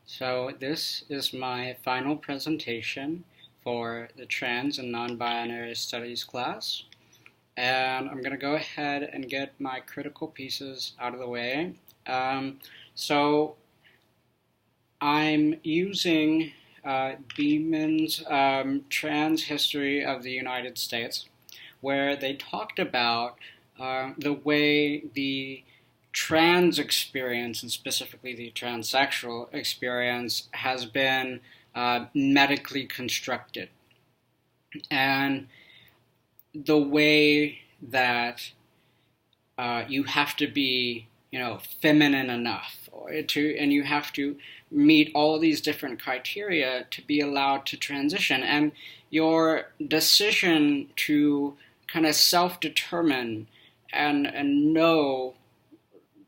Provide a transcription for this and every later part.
So this is my final presentation for the Trans and Non-Binary Studies class. And I'm going to go ahead and get my critical pieces out of the way. So I'm using Beeman's Trans History of the United States, where they talked about the way the trans experience, and specifically the transsexual experience, has been medically constructed. And the way that you have to be, feminine enough, and you have to meet all these different criteria to be allowed to transition. And your decision to kind of self-determine and know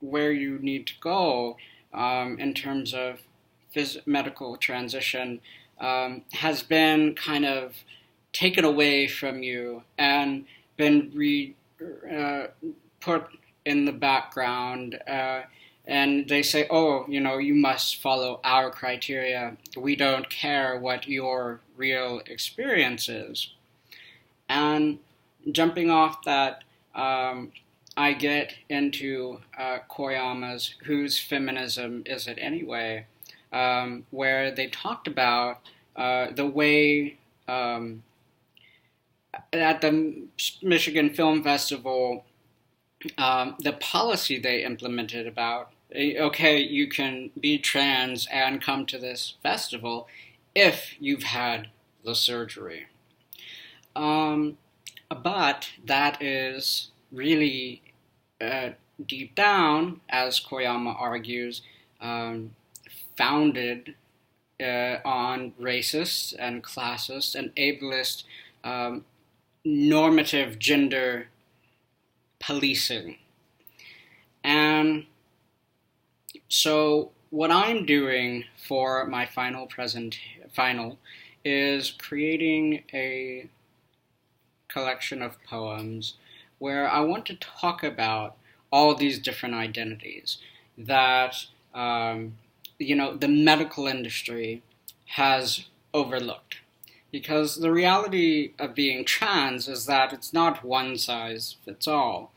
where you need to go in terms of medical transition has been kind of taken away from you and been put in the background. And they say, oh, you must follow our criteria. We don't care what your real experience is. And jumping off that, I get into Koyama's Whose Feminism Is It Anyway?, where they talked about the way at the Michigan Film Festival, the policy they implemented about, okay, you can be trans and come to this festival if you've had the surgery. But that is really deep down, as Koyama argues, founded on racist and classist and ableist normative gender policing. And so what I'm doing for my final is creating a collection of poems where I want to talk about all these different identities that the medical industry has overlooked. Because the reality of being trans is that it's not one size fits all.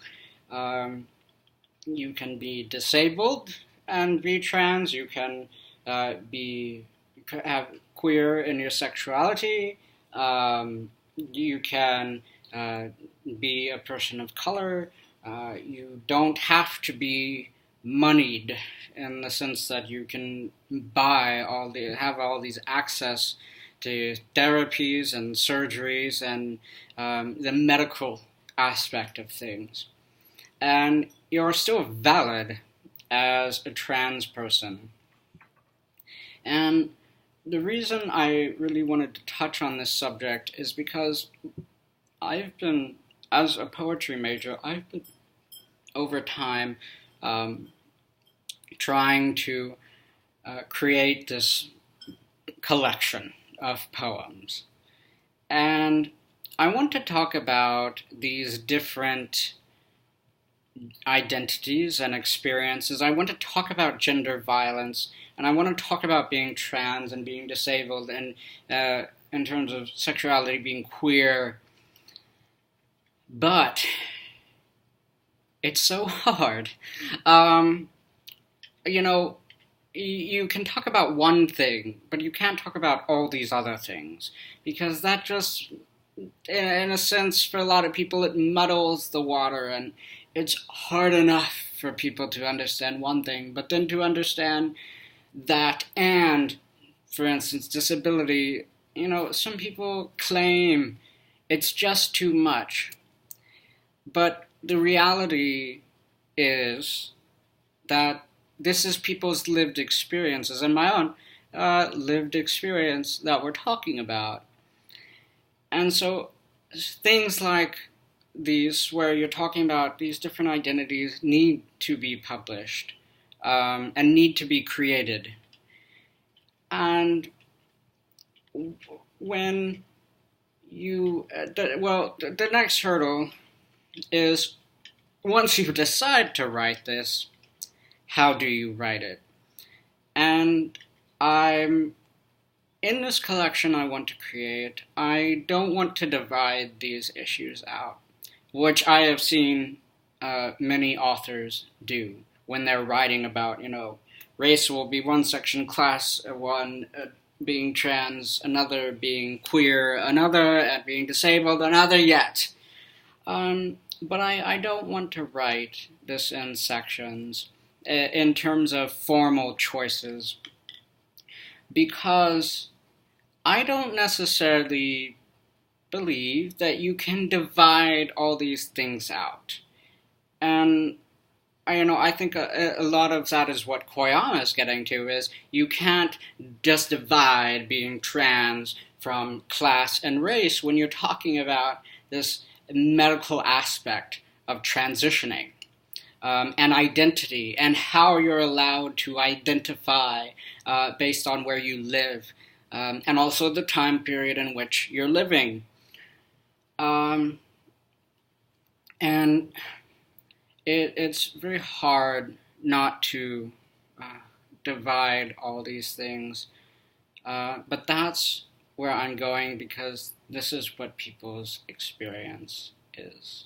You can be disabled and be trans. You can have queer in your sexuality. You can be a person of color. You don't have to be moneyed in the sense that you can have all these access to therapies and surgeries and the medical aspect of things. And you're still valid as a trans person. And the reason I really wanted to touch on this subject is because as a poetry major, I've been, over time, trying to create this collection of poems. And I want to talk about these different identities and experiences. I want to talk about gender violence, and I want to talk about being trans and being disabled, and in terms of sexuality, being queer. But it's so hard. You can talk about one thing, but you can't talk about all these other things, because that just, in a sense, for a lot of people, it muddles the water, and it's hard enough for people to understand one thing, but then to understand that, and, for instance, disability, some people claim it's just too much. But the reality is that this is people's lived experiences, and my own lived experience that we're talking about. And so things like these, where you're talking about these different identities, need to be published and need to be created. And when the next hurdle is, once you decide to write this, how do you write it? And I'm in this collection I want to create. I don't want to divide these issues out, which I have seen many authors do when they're writing about, race will be one section, class one being trans, another being queer, another being disabled, another yet. But I don't want to write this in sections in terms of formal choices, because I don't necessarily believe that you can divide all these things out. And I think a lot of that is what Koyama is getting to, is you can't just divide being trans from class and race when you're talking about this medical aspect of transitioning, and identity, and how you're allowed to identify based on where you live, and also the time period in which you're living. And it's very hard not to divide all these things, but that's where I'm going, because this is what people's experience is.